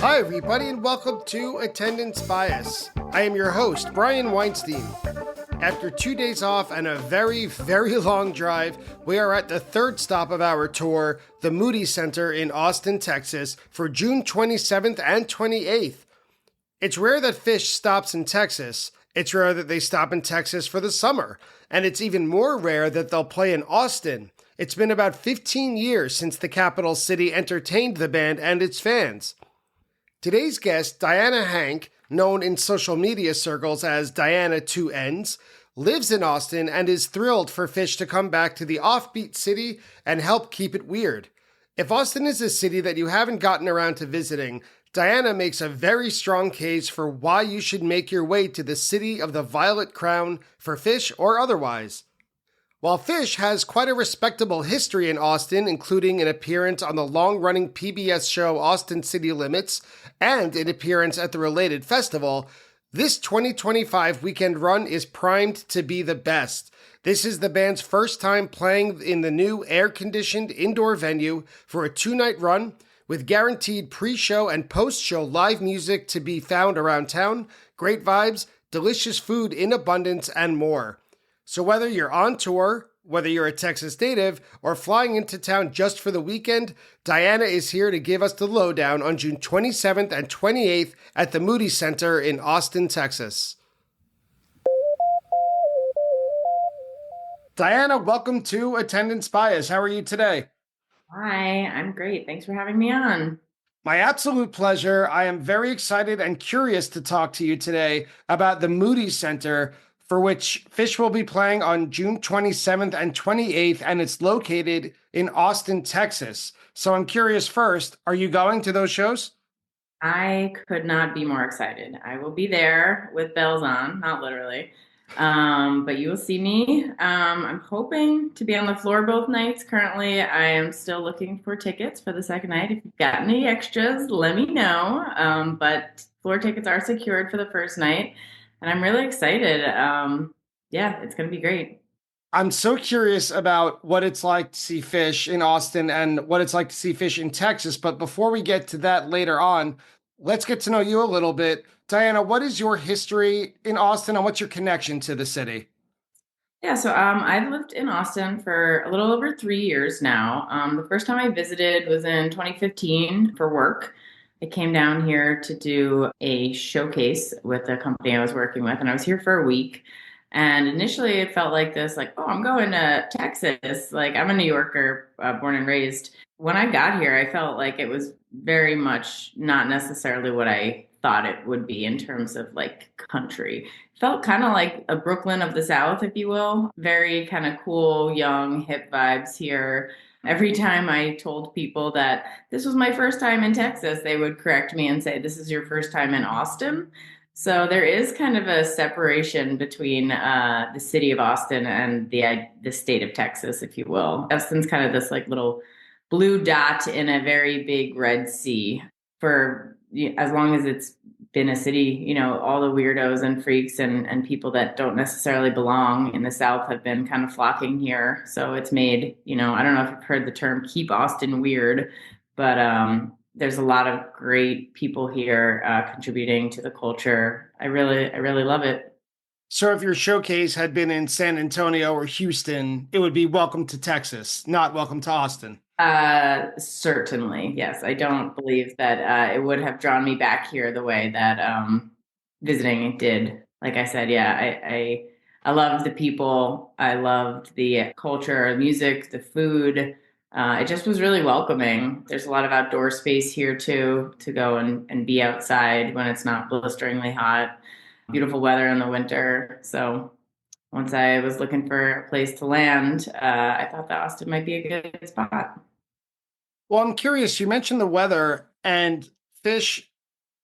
Hi, everybody, and welcome to Attendance Bias. I am your host, Brian Weinstein. After 2 days off and a very, very long drive, we are at the third stop of our tour, the Moody Center in Austin, Texas, for June 27th and 28th. It's rare that Phish stops in Texas. It's rare that they stop in Texas for the summer. And it's even more rare that they'll play in Austin. It's been about 15 years since the capital city entertained the band and its fans. Today's guest, Dianna Hank, known in social media circles as Dianna 2 Ends, lives in Austin and is thrilled for Phish to come back to the offbeat city and help keep it weird. If Austin is a city that you haven't gotten around to visiting, Dianna makes a very strong case for why you should make your way to the city of the Violet Crown for Phish or otherwise. While Phish has quite a respectable history in Austin, including an appearance on the long-running PBS show Austin City Limits and an appearance at the related festival, this 2025 weekend run is primed to be the best. This is the band's first time playing in the new air-conditioned indoor venue for a 2-night run, with guaranteed pre-show and post-show live music to be found around town, great vibes, delicious food in abundance, and more. So whether you're on tour, whether you're a Texas native, or flying into town just for the weekend, Dianna is here to give us the lowdown on June 27th and 28th at the Moody Center in Austin, Texas. Dianna, welcome to Attendance Bias. How are you today? Hi, I'm great. Thanks for having me on. My absolute pleasure. I am very excited and curious to talk to you today about the Moody Center, for which Phish will be playing on June 27th and 28th, and it's located in Austin, Texas. So I'm curious first, are you going to those shows? I could not be more excited. I will be there with bells on, not literally. But you will see me. I'm hoping to be on the floor both nights. Currently, I am still looking for tickets for the second night. If you've got any extras, let me know. But floor tickets are secured for the first night. And I'm really excited. Yeah, it's going to be great. I'm so curious about what it's like to see Phish in Austin and what it's like to see Phish in Texas. But before we get to that later on, let's get to know you a little bit. Dianna, what is your history in Austin and what's your connection to the city? Yeah, so I've lived in Austin for a little over 3 years now. The first time I visited was in 2015 for work. I came down here to do a showcase with the company I was working with, and I was here for a week. And initially, it felt like this, like, oh, I'm going to Texas. Like, I'm a New Yorker, born and raised. When I got here, I felt like it was very much not necessarily what I thought it would be in terms of like country. Felt kind of like a Brooklyn of the South, if you will. Very kind of cool, young, hip vibes here. Every time I told people that this was my first time in Texas, they would correct me and say, this is your first time in Austin. So there is kind of a separation between the city of Austin and the state of Texas, if you will. Austin's kind of this like little blue dot in a very big red sea. For as long as it's been a city, all the weirdos and freaks and people that don't necessarily belong in the South have been kind of flocking here. So it's made, I don't know if you've heard the term keep Austin weird, but there's a lot of great people here contributing to the culture. I really love it. So if your showcase had been in San Antonio or Houston, it would be welcome to Texas, not welcome to Austin. Certainly, yes. I don't believe that it would have drawn me back here the way that visiting did. Like I said, yeah, I loved the people. I loved the culture, the music, the food. It just was really welcoming. There's a lot of outdoor space here too to go and be outside when it's not blisteringly hot. Beautiful weather in the winter. So once I was looking for a place to land, I thought that Austin might be a good spot. Well, I'm curious, you mentioned the weather, and Phish,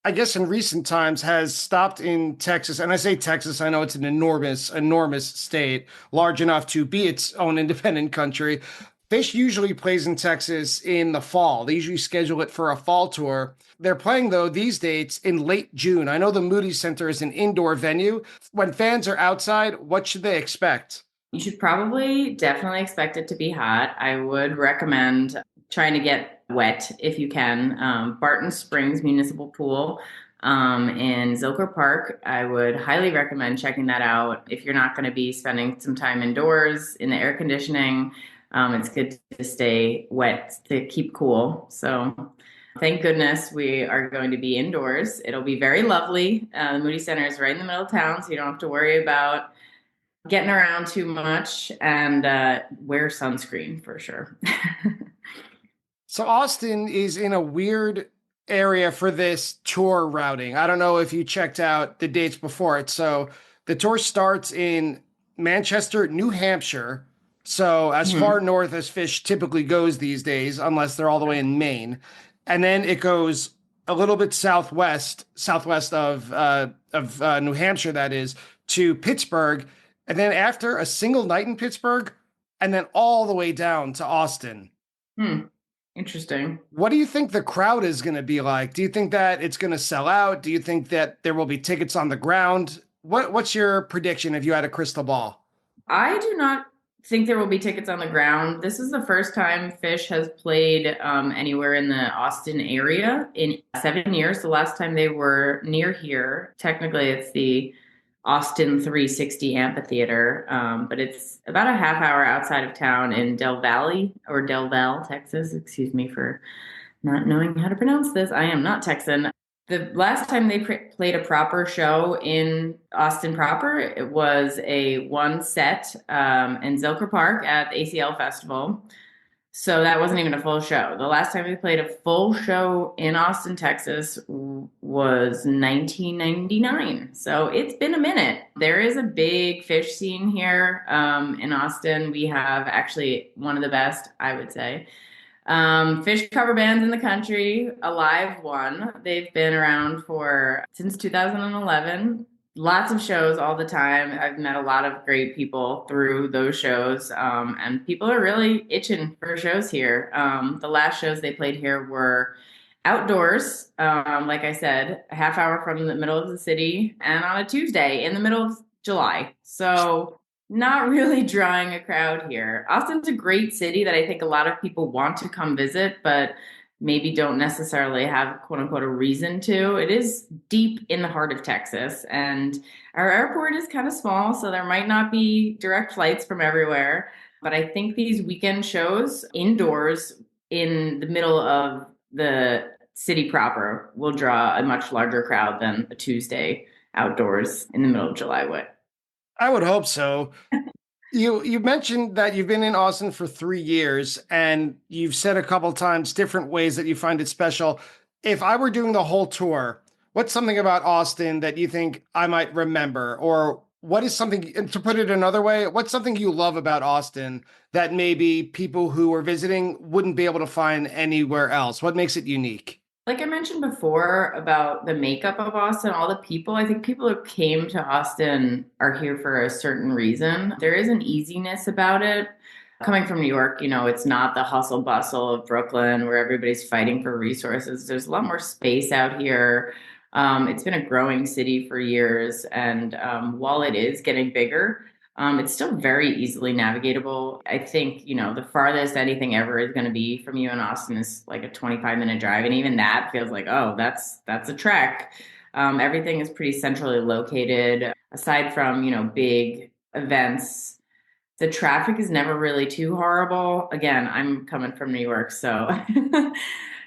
I guess in recent times, has stopped in Texas. And I say Texas, I know it's an enormous state, large enough to be its own independent country. Phish usually plays in Texas in the fall. They usually schedule it for a fall tour. They're playing, though, these dates in late June. I know the Moody Center is an indoor venue. When fans are outside, what should they expect? You should probably definitely expect it to be hot. I would recommend trying to get wet if you can. Barton Springs Municipal Pool in Zilker Park. I would highly recommend checking that out if you're not going to be spending some time indoors in the air conditioning. It's good to stay wet to keep cool. So thank goodness we are going to be indoors. It'll be very lovely. The Moody Center is right in the middle of town, so you don't have to worry about getting around too much, and wear sunscreen for sure. So Austin is in a weird area for this tour routing. I don't know if you checked out the dates before it. So the tour starts in Manchester, New Hampshire. So as far Mhm. north as Phish typically goes these days, unless they're all the way in Maine. And then it goes a little bit southwest of New Hampshire, that is, to Pittsburgh. And then after a single night in Pittsburgh, and then all the way down to Austin. Hmm. Interesting. What do you think the crowd is going to be like? Do you think that it's going to sell out? Do you think that there will be tickets on the ground? What's your prediction if you had a crystal ball? I do not think there will be tickets on the ground. This is the first time Phish has played anywhere in the Austin area in 7 years. The last time they were near here, technically, it's the Austin 360 Amphitheater, but it's about a half hour outside of town in Del Valle or Del Val, Texas. Excuse me for not knowing how to pronounce this. I am not Texan. The last time they played a proper show in Austin proper, it was a one set in Zilker Park at the ACL Festival. So that wasn't even a full show. The last time we played a full show in Austin, Texas was 1999. So it's been a minute. There is a big Phish scene here in Austin. We have actually one of the best, I would say. Phish cover bands in the country, a live one. They've been around for since 2011. Lots of shows all the time. I've met a lot of great people through those shows, and people are really itching for shows here. The last shows they played here were outdoors, like I said, a half hour from the middle of the city, and on a Tuesday in the middle of July. So not really drawing a crowd here. Austin's a great city that I think a lot of people want to come visit, but maybe don't necessarily have quote unquote a reason to. It is deep in the heart of Texas, and our airport is kind of small, so there might not be direct flights from everywhere. But I think these weekend shows indoors in the middle of the city proper will draw a much larger crowd than a Tuesday outdoors in the middle of July would. I would hope so. You mentioned that you've been in Austin for 3 years, and you've said a couple times different ways that you find it special. If I were doing the whole tour, what's something about Austin that you think I might remember? Or what is something, and to put it another way, what's something you love about Austin that maybe people who are visiting wouldn't be able to find anywhere else? What makes it unique? Like I mentioned before about the makeup of Austin, all the people, I think people who came to Austin are here for a certain reason. There is an easiness about it. Coming from New York, it's not the hustle bustle of Brooklyn where everybody's fighting for resources. There's a lot more space out here. It's been a growing city for years. And while it is getting bigger, it's still very easily navigatable. I think, the farthest anything ever is going to be from you in Austin is like a 25-minute drive. And even that feels like, oh, that's a trek. Everything is pretty centrally located. Aside from, big events, the traffic is never really too horrible. Again, I'm coming from New York, so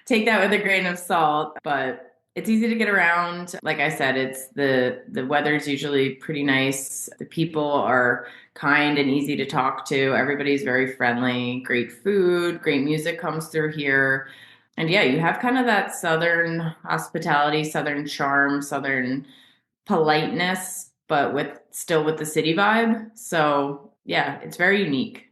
take that with a grain of salt, but it's easy to get around. Like I said, it's the weather's usually pretty nice. The people are kind and easy to talk to. Everybody's very friendly. Great food, great music comes through here. And yeah, you have kind of that southern hospitality, southern charm, southern politeness, but with the city vibe. So yeah, it's very unique.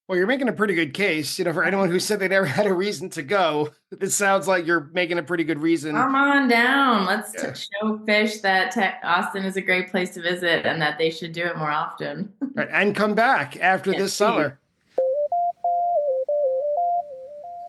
Well, you're making a pretty good case, for anyone who said they never had a reason to go. This sounds like you're making a pretty good reason. Come on down. Let's Yeah. show Phish that Austin is a great place to visit and that they should do it more often. Right, and come back after Yes, this please. summer.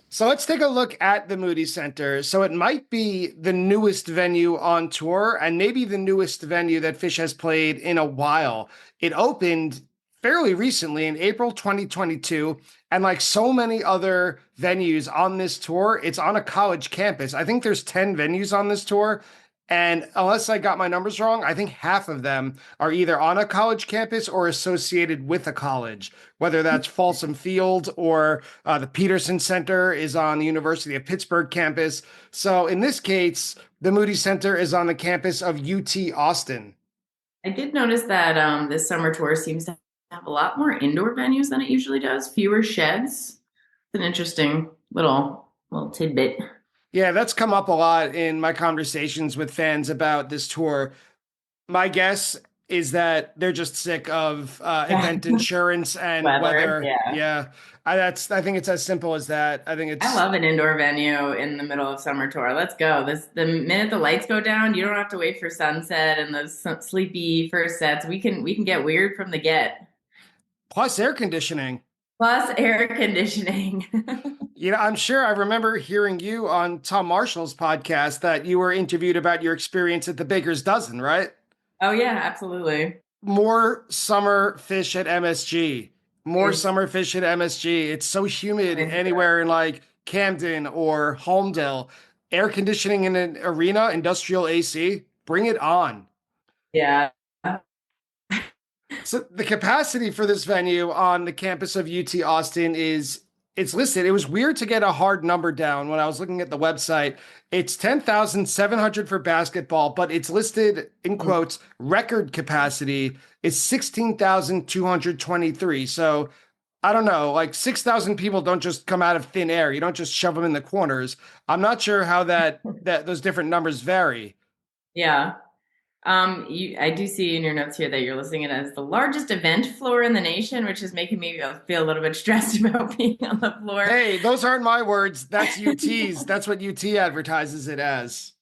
So let's take a look at the Moody Center. So it might be the newest venue on tour and maybe the newest venue that Phish has played in a while. It opened fairly recently in April 2022. And like so many other venues on this tour, it's on a college campus. I think there's 10 venues on this tour. And unless I got my numbers wrong, I think half of them are either on a college campus or associated with a college, whether that's Folsom Field or the Peterson Center is on the University of Pittsburgh campus. So in this case, the Moody Center is on the campus of UT Austin. I did notice that this summer tour seems to have a lot more indoor venues than it usually does, fewer sheds. It's an interesting little tidbit. Yeah, that's come up a lot in my conversations with fans about this tour. My guess is that they're just sick of Yeah. event insurance and Weather, weather. yeah. Yeah, I think it's as simple as that. I think I it's love an indoor venue in the middle of summer tour. Let's go. The minute the lights go down, you don't have to wait for sunset and those sleepy first sets. We can get weird from the get. plus air conditioning. Plus air conditioning. I'm sure I remember hearing you on Tom Marshall's podcast that you were interviewed about your experience at the Baker's Dozen, right? Oh yeah, absolutely. More summer Phish at MSG. More It's summer Phish at MSG. It's so humid anywhere in like Camden or Holmdel. Air conditioning in an arena, industrial AC, bring it on. yeah. So the capacity for this venue on the campus of UT Austin is it's listed. It was weird to get a hard number down when I was looking at the website. It's 10,700 for basketball, but it's listed in quotes, record capacity is 16,223. So I don't know, like 6,000 people don't just come out of thin air. You don't just shove them in the corners. I'm not sure how that those different numbers vary. Yeah. I do see in your notes here that you're listing it as the largest event floor in the nation, which is making me feel a little bit stressed about being on the floor. Hey, those aren't my words. That's UT's. That's what UT advertises it as.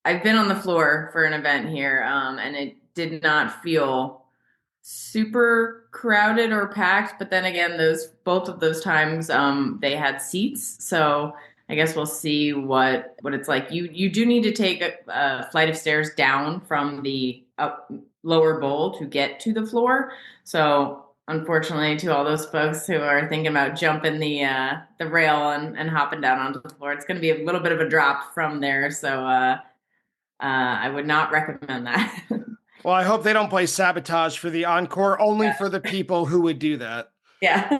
I've been on the floor for an event here, and it did not feel super crowded or packed. But then again, those both of those times, they had seats, so I guess we'll see what it's like. You do need to take a flight of stairs down from the lower bowl to get to the floor. So unfortunately, to all those folks who are thinking about jumping the rail and hopping down onto the floor, it's going to be a little bit of a drop from there. So I would not recommend that. Well, I hope they don't play Sabotage for the encore, only for the people who would do that. Yeah.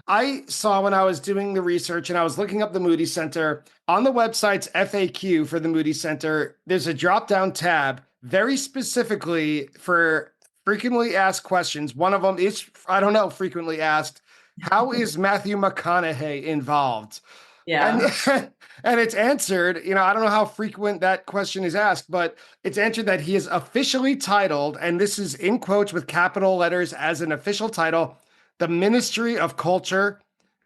I saw when I was doing the research and I was looking up the Moody Center on the website's FAQ for the Moody Center, there's a drop down tab very specifically for frequently asked questions. One of them is, I don't know, frequently asked, how is Matthew McConaughey involved? Yeah. And and it's answered, I don't know how frequent that question is asked, but it's answered that he is officially titled, and this is in quotes with capital letters as an official title, the Ministry of Culture,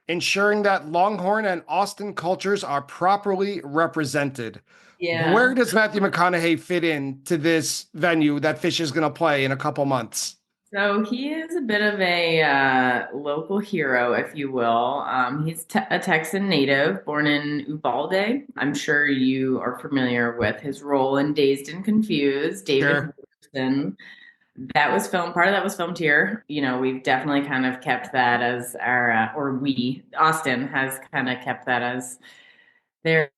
ensuring that Longhorn and Austin cultures are properly represented. Yeah. Where does Matthew McConaughey fit in to this venue that Phish is going to play in a couple months? So he is a bit of a local hero, if you will. He's a Texan native, born in Uvalde. I'm sure you are familiar with his role in Dazed and Confused, David Sure. Wilson. Part of that was filmed here. We've definitely kind of kept that as Austin has kind of kept that as their,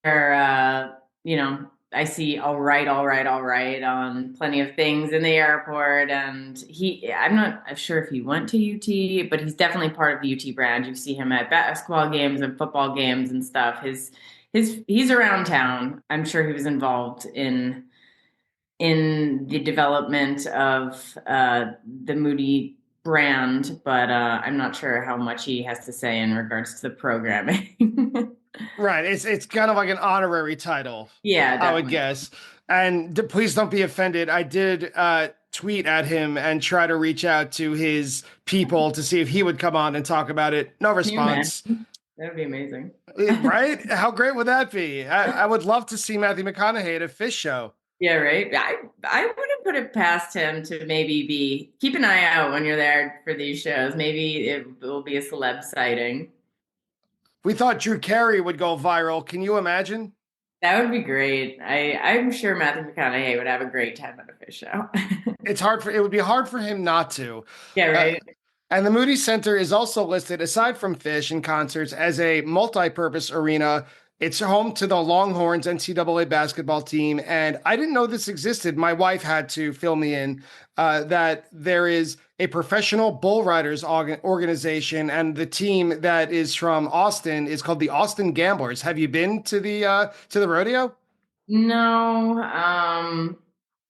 I see all right, all right, all right on plenty of things in the airport. And I'm not sure if he went to UT, but he's definitely part of the UT brand. You see him at basketball games and football games and stuff. He's around town. I'm sure he was involved in the development of the Moody brand, but I'm not sure how much he has to say in regards to the programming. Right. It's kind of like an honorary title. Yeah, I would definitely. guess. And please don't be offended. I did tweet at him and try to reach out to his people to see if he would come on and talk about it. No Can you imagine? response. That would be amazing. Right? How great would that be? I would love to see Matthew McConaughey at a Phish show. Yeah, right. I wouldn't put it past him to maybe keep an eye out when you're there for these shows. Maybe it will be a celeb sighting. We thought Drew Carey would go viral. Can you imagine? That would be great. I'm sure Matthew McConaughey would have a great time at a Phish show. It would be hard for him not to. Yeah, Uh, right. and the Moody Center is also listed, aside from Phish and concerts, as a multi-purpose arena. It's home to the Longhorns NCAA basketball team. And I didn't know this existed. My wife had to fill me in that there is a professional bull riders organization, and the team that is from Austin is called the Austin Gamblers. Have you been to the rodeo? No,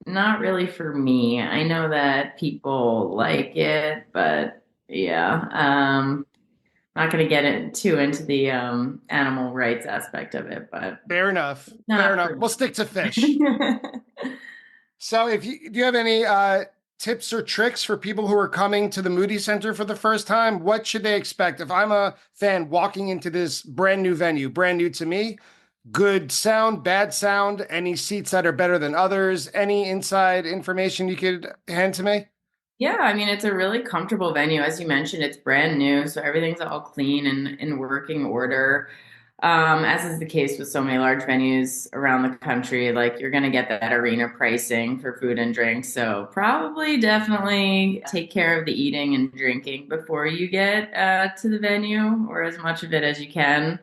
not really for me. I know that people like it, but yeah, not going to get it too into the animal rights aspect of it, but Fair enough. Fair not enough. for We'll stick to Phish. me. So, if you do you have any tips or tricks for people who are coming to the Moody Center for the first time? What should they expect? If I'm a fan walking into this brand new venue, brand new to me, good sound, bad sound, any seats that are better than others, any inside information you could hand to me? Yeah, I mean, it's a really comfortable venue. As you mentioned, it's brand new, so everything's all clean and in working order. As is the case with so many large venues around the country, like you're going to get that arena pricing for food and drinks. So probably definitely take care of the eating and drinking before you get to the venue, or as much of it as you can.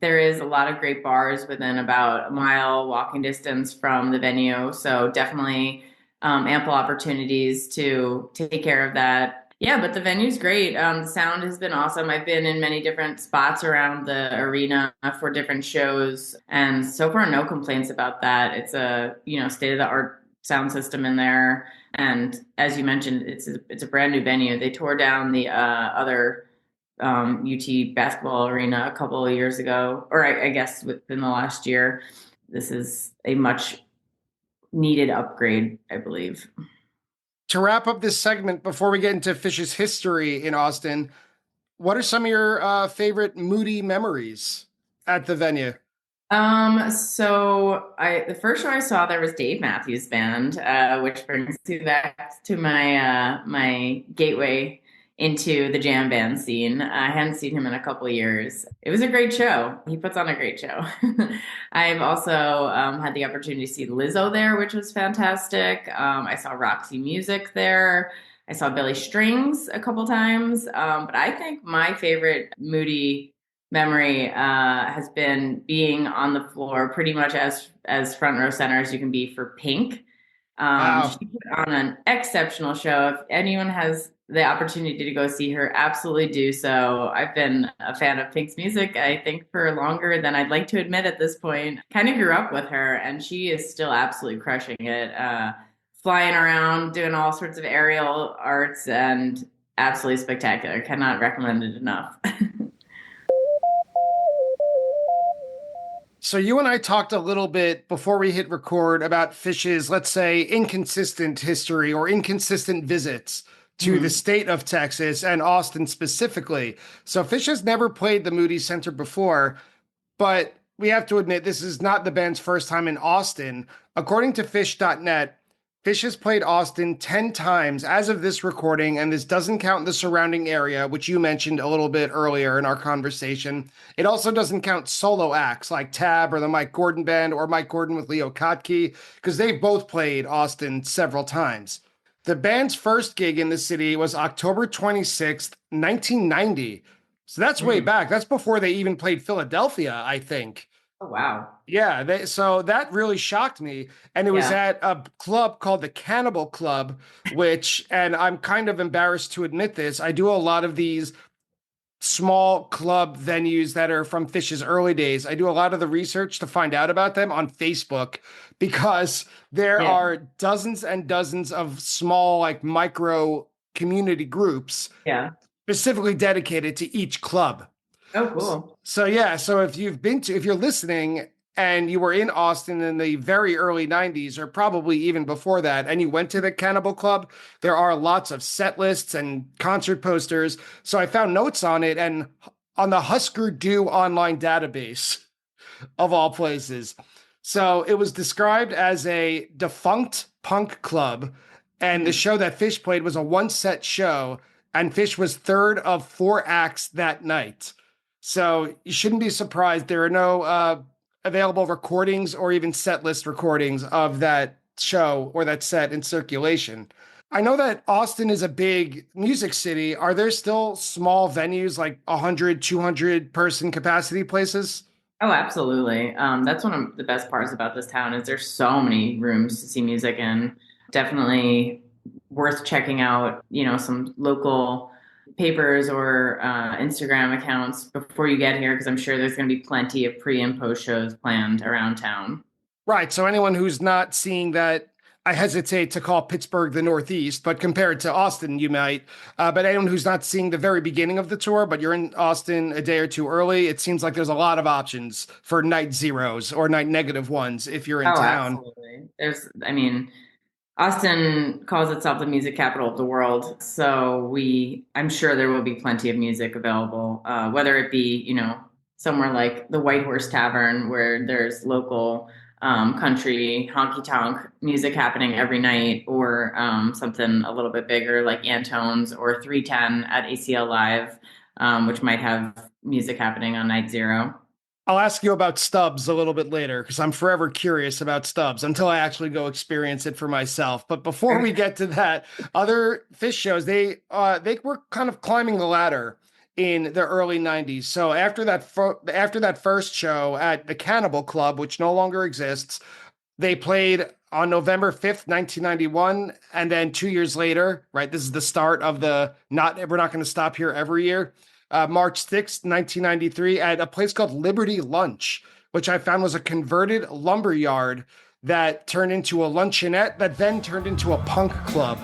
There is a lot of great bars within about a mile walking distance from the venue. So definitely ample opportunities to take care of that. Yeah, but the venue's great. The sound has been awesome. I've been in many different spots around the arena for different shows, and so far no complaints about that. It's a state of the art sound system in there, and as you mentioned, it's a brand new venue. They tore down the other UT basketball arena a couple of years ago, or I guess within the last year. This is a much needed upgrade, I believe. To wrap up this segment, before we get into Fish's history in Austin, what are some of your favorite Moody memories at the venue? So the first show I saw there was Dave Matthews Band, which brings me back to my gateway into the jam band scene. I hadn't seen him in a couple of years. It was a great show. He puts on a great show. I've also had the opportunity to see Lizzo there, which was fantastic. I saw Roxy Music there. I saw Billy Strings a couple times. But I think my favorite Moody memory has been being on the floor pretty much as front row center as you can be for Pink. Wow. She put on an exceptional show. If anyone has the opportunity to go see her, absolutely do so. I've been a fan of Pink's music, I think, for longer than I'd like to admit at this point. Kind of grew up with her, and she is still absolutely crushing it. Flying around, doing all sorts of aerial arts, and absolutely spectacular. Cannot recommend it enough. So you and I talked a little bit before we hit record about Fish's, let's say, inconsistent history or inconsistent visits to the Mhm. state of Texas and Austin specifically. So Fish has never played the Moody Center before, but we have to admit this is not the band's first time in Austin. According to Phish.net, Phish has played Austin 10 times as of this recording, and this doesn't count the surrounding area, which you mentioned a little bit earlier in our conversation. It also doesn't count solo acts like Tab or the Mike Gordon Band or Mike Gordon with Leo Kottke, because they've both played Austin several times. The band's first gig in the city was October 26th, 1990. So that's way Mm. back. That's before they even played Philadelphia, I think. Oh, wow. Yeah, so that really shocked me. And it was Yeah. at a club called the Cannibal Club, which, and I'm kind of embarrassed to admit this, I do a lot of these small club venues that are from Fish's early days. I do a lot of the research to find out about them on Facebook because there Yeah. are dozens and dozens of small, like micro community groups Yeah. specifically dedicated to each club. Oh, cool. So yeah, so if you're listening and you were in Austin in the very early 90s or probably even before that and you went to the Cannibal Club, there are lots of set lists and concert posters. So I found notes on it and on the Husker Du online database of all places. So it was described as a defunct punk club, and the Mhm. show that Fish played was a one set show, and Fish was third of four acts that night. So you shouldn't be surprised. There are no available recordings or even set list recordings of that show or that set in circulation. I know that Austin is a big music city. Are there still small venues like 100, 200 person capacity places? Oh, absolutely. That's one of the best parts about this town is there's so many rooms to see music in. Definitely worth checking out, some local papers or Instagram accounts before you get here, because I'm sure there's going to be plenty of pre and post shows planned around town. Right. So anyone who's not seeing that, I hesitate to call Pittsburgh the Northeast, but compared to Austin, you might. But anyone who's not seeing the very beginning of the tour, but you're in Austin a day or two early, it seems like there's a lot of options for night zeros or night negative ones if you're in Oh, town. absolutely. Austin calls itself the music capital of the world, so I'm sure there will be plenty of music available, whether it be, somewhere like the White Horse Tavern where there's local country honky tonk music happening every night, or something a little bit bigger like Antone's or 310 at ACL Live, which might have music happening on night zero. I'll ask you about Stubbs a little bit later because I'm forever curious about Stubbs until I actually go experience it for myself. But before we get to that, other Phish shows they were kind of climbing the ladder in the early 90s. So after that first show at the Cannibal Club, which no longer exists, they played on November 5th, 1991, and then 2 years later, right? This is the start of the not we're not going to stop here every year. March 6th, 1993, at a place called Liberty Lunch, which I found was a converted lumber yard that turned into a luncheonette that then turned into a punk club.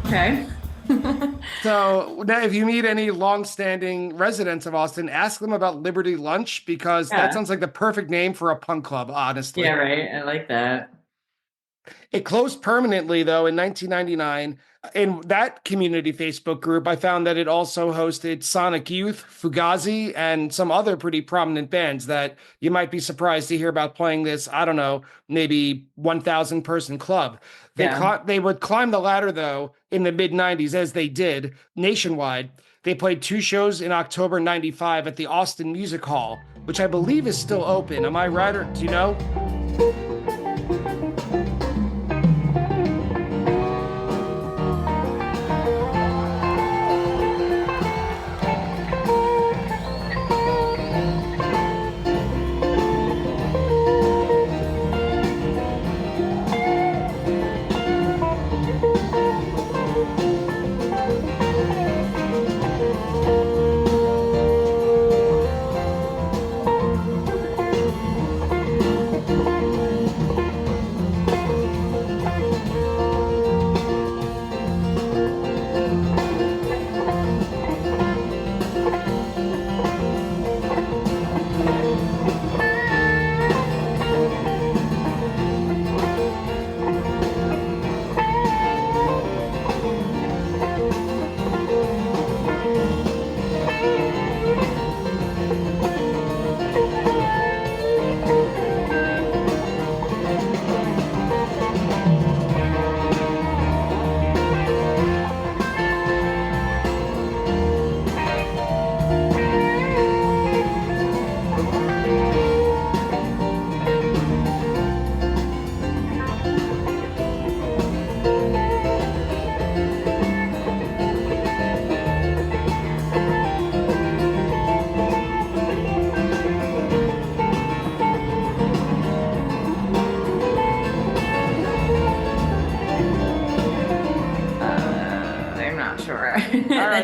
Okay. So now, if you meet any long-standing residents of Austin, ask them about Liberty Lunch because that Yeah. sounds like the perfect name for a punk club, Yeah, honestly. right. I like that. It closed permanently, though, in 1999. In that community Facebook group, I found that it also hosted Sonic Youth, Fugazi, and some other pretty prominent bands that you might be surprised to hear about playing this, I don't know, maybe 1,000 person club. Yeah. They would climb the ladder, though, in the mid 90s, as they did nationwide. They played two shows in October 95 at the Austin Music Hall, which I believe is still open. Am I right, or do you know?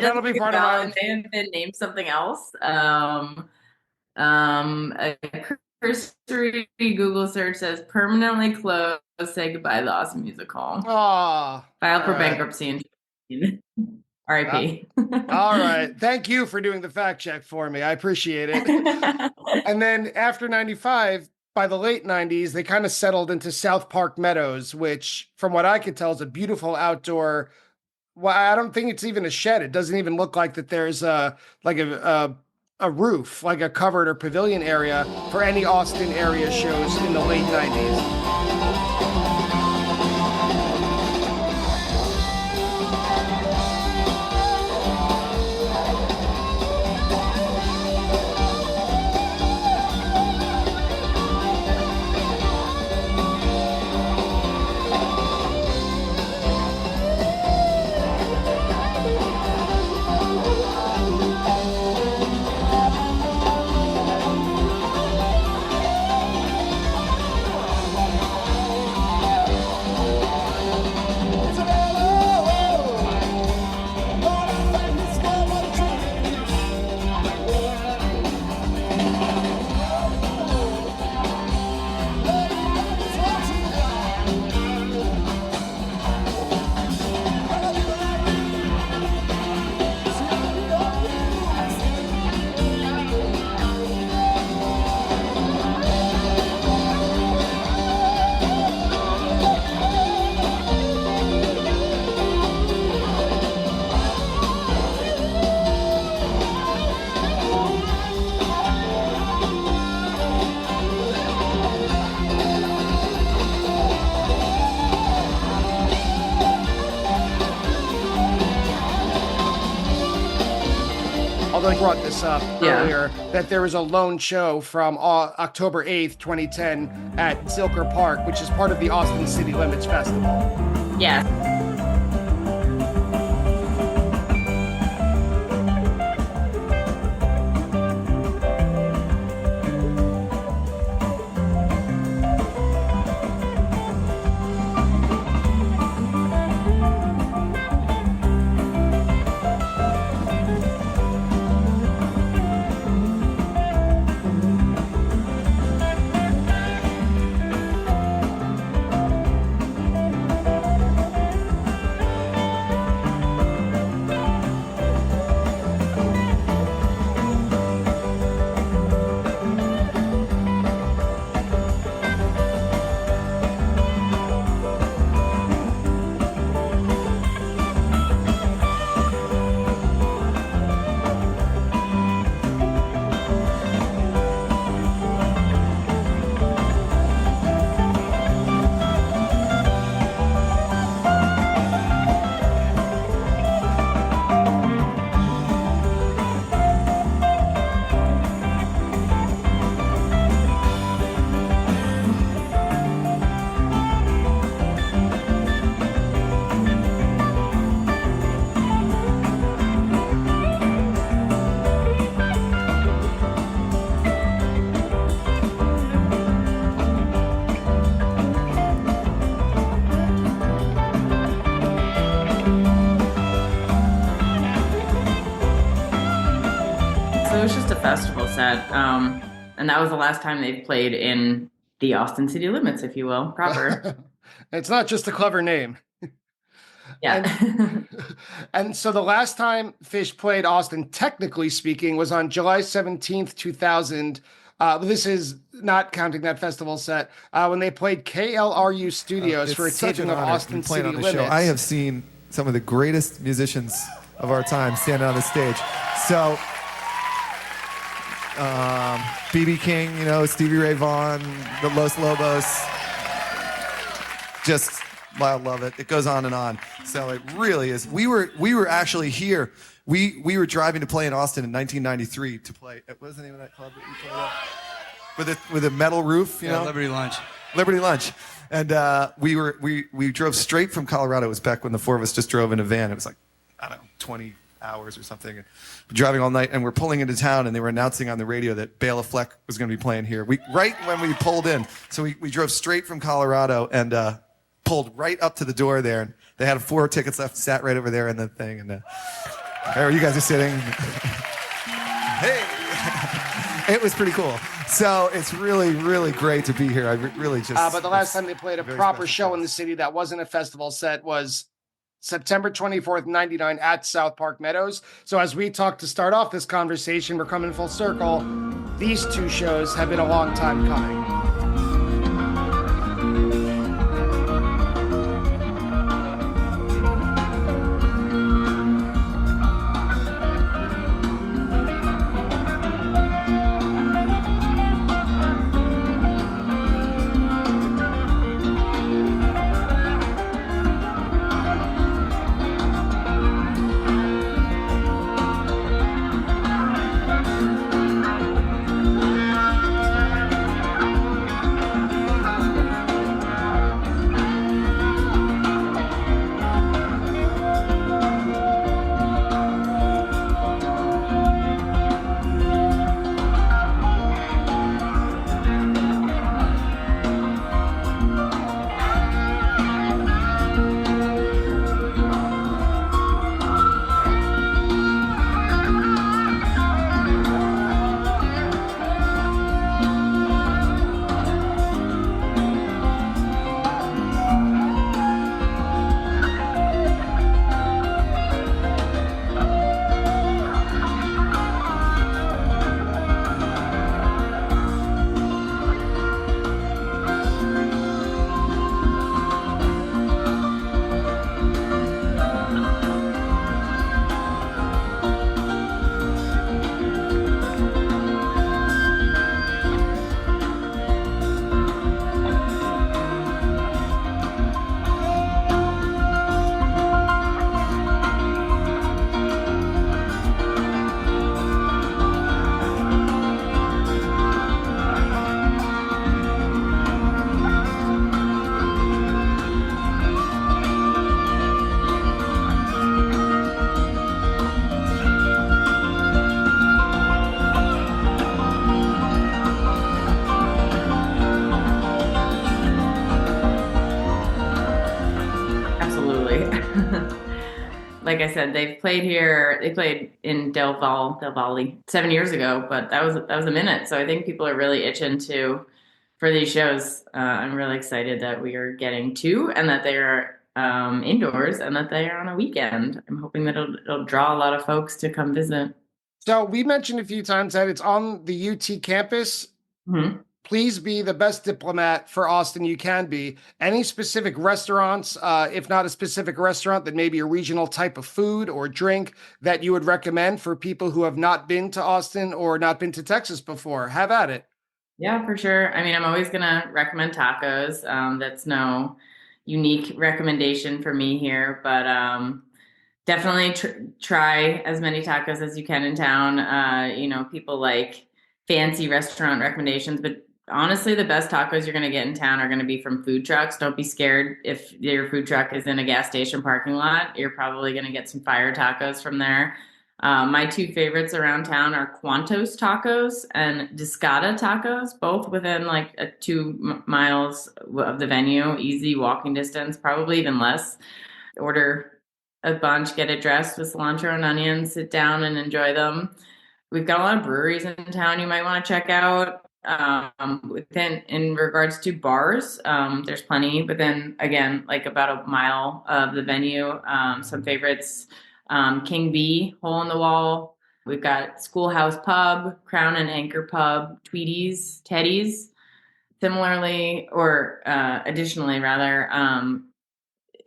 that'll be part of my. It may have been named something else. A cursory Google search says permanently closed. Say goodbye to the Austin Music Hall. Oh, Filed for bankruptcy in R.I.P. All right. Thank you for doing the fact check for me. I appreciate it. And then after 95, by the late 90s, they kind of settled into South Park Meadows, which, from what I could tell, is a beautiful outdoor. Well, I don't think it's even a shed. It doesn't even look like that there's a roof, like a covered or pavilion area for any Austin area shows in the late 90s. Although I brought this up earlier, that there was a lone show from October 8th, 2010 at Zilker Park, which is part of the Austin City Limits Festival. Yeah. So it was just a festival set. And that was the last time they've played in the Austin city limits, if you will, proper. It's not just a clever name. Yeah. And so the last time Phish played Austin, technically speaking, was on July 17th, 2000. This is not counting that festival set, when they played KLRU Studios for a taping of Austin City Limits. Show. I have seen some of the greatest musicians of our time standing on the stage. So, B.B. King, you know, Stevie Ray Vaughan, the Los Lobos. Just, I love it. It goes on and on. So it really is. We were actually here. We were driving to play in Austin in 1993 to play. What was the name of that club that you played at? With a metal roof, you know? Liberty Lunch. Liberty Lunch. And we drove straight from Colorado. It was back when the four of us just drove in a van. It was like, I don't know, 20 hours or something. We're driving all night, and we're pulling into town, and they were announcing on the radio that Bela Fleck was going to be playing here. Right when we pulled in. So we drove straight from Colorado and pulled right up to the door there. And they had 4 tickets left, sat right over there in the thing. And Where you guys are sitting. Hey. It was pretty cool. So it's really, really great to be here. I really just. But the last time they played a proper show in the city that wasn't a festival set was September 24th, 99 at South Park Meadows. So as we talk to start off this conversation, we're coming full circle. These two shows have been a long time coming. Like I said, they've played here. They played in Del Valle 7 years ago, but that was a minute. So I think people are really itching for these shows. I'm really excited that we are getting two, and that they are indoors, and that they are on a weekend. I'm hoping that it'll draw a lot of folks to come visit. So we mentioned a few times that it's on the UT campus. Mm-hmm. Please be the best diplomat for Austin you can be. Any specific restaurants, if not a specific restaurant, then maybe a regional type of food or drink that you would recommend for people who have not been to Austin or not been to Texas before? Have at it. Yeah, for sure. I mean, I'm always going to recommend tacos. That's no unique recommendation for me here, but definitely try as many tacos as you can in town. People like fancy restaurant recommendations, but honestly, the best tacos you're going to get in town are going to be from food trucks. Don't be scared if your food truck is in a gas station parking lot. You're probably going to get some fire tacos from there. My two favorites around town are Quantos Tacos and Discada Tacos, both within like 2 miles of the venue, easy walking distance, probably even less. Order a bunch, get it dressed with cilantro and onions, sit down and enjoy them. We've got a lot of breweries in town you might want to check out. In regards to bars, there's plenty within, again, like about a mile of the venue. Some favorites, King B, Hole in the Wall. We've got Schoolhouse Pub, Crown and Anchor Pub, Tweedy's, Teddy's. Similarly, or additionally rather,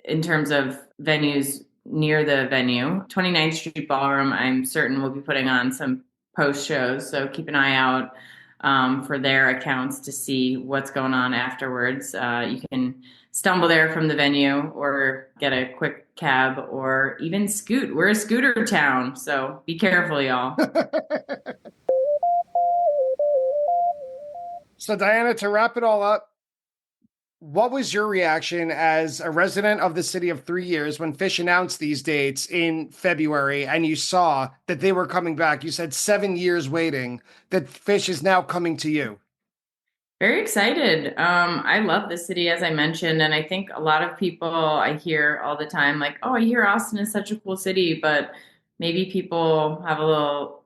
in terms of venues near the venue, 29th Street Ballroom, I'm certain will be putting on some post shows, so keep an eye out for their accounts to see what's going on afterwards. You can stumble there from the venue or get a quick cab or even scoot. We're a scooter town, so be careful, y'all. So Dianna, to wrap it all up, what was your reaction as a resident of the city of 3 years when Phish announced these dates in February and you saw that they were coming back? You said 7 years waiting, that Phish is now coming to you. Very excited. I love the city, as I mentioned, and I think a lot of people I hear all the time, like, oh, I hear Austin is such a cool city, but maybe people have a little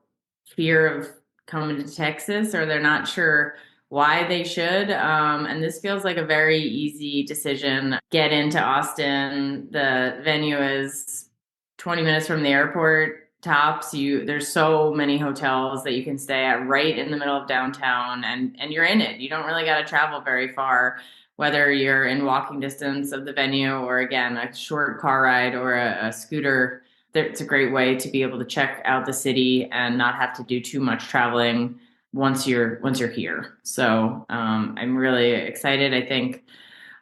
fear of coming to Texas, or they're not sure why they should. And this feels like a very easy decision. Get into Austin. The venue is 20 minutes from the airport tops. There's so many hotels that you can stay at right in the middle of downtown, and you're in it. You don't really got to travel very far, whether you're in walking distance of the venue or, again, a short car ride or a scooter. It's a great way to be able to check out the city and not have to do too much traveling once you're here. So I'm really excited. I think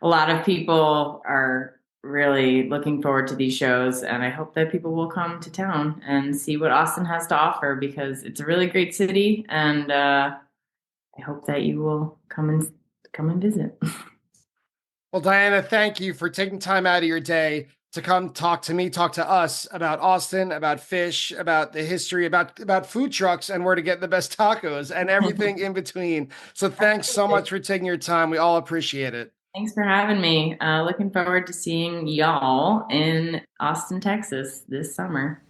a lot of people are really looking forward to these shows, and I hope that people will come to town and see what Austin has to offer, because it's a really great city, and I hope that you will come and visit. Well, Dianna, thank you for taking time out of your day to come talk to us about Austin, about Phish, about the history, about food trucks and where to get the best tacos and everything in between. So thanks so much for taking your time. We all appreciate it. Thanks for having me. Looking forward to seeing y'all in Austin, Texas this summer.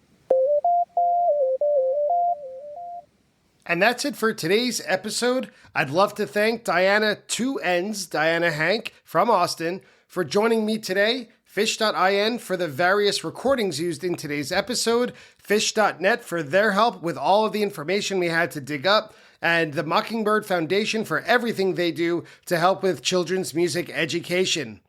And that's it for today's episode. I'd love to thank Dianna, Dianna Hank from Austin, for joining me today. Phish.in for the various recordings used in today's episode, Phish.net for their help with all of the information we had to dig up, and the Mockingbird Foundation for everything they do to help with children's music education.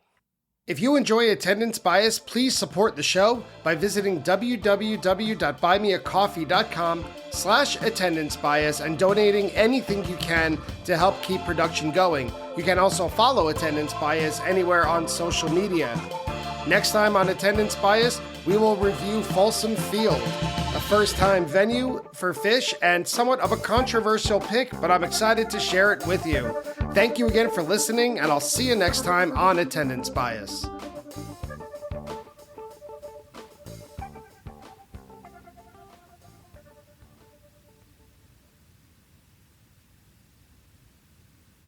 If you enjoy Attendance Bias, please support the show by visiting www.buymeacoffee.com/attendancebias and donating anything you can to help keep production going. You can also follow Attendance Bias anywhere on social media. Next time on Attendance Bias, we will review Folsom Field, a first-time venue for Phish and somewhat of a controversial pick, but I'm excited to share it with you. Thank you again for listening, and I'll see you next time on Attendance Bias.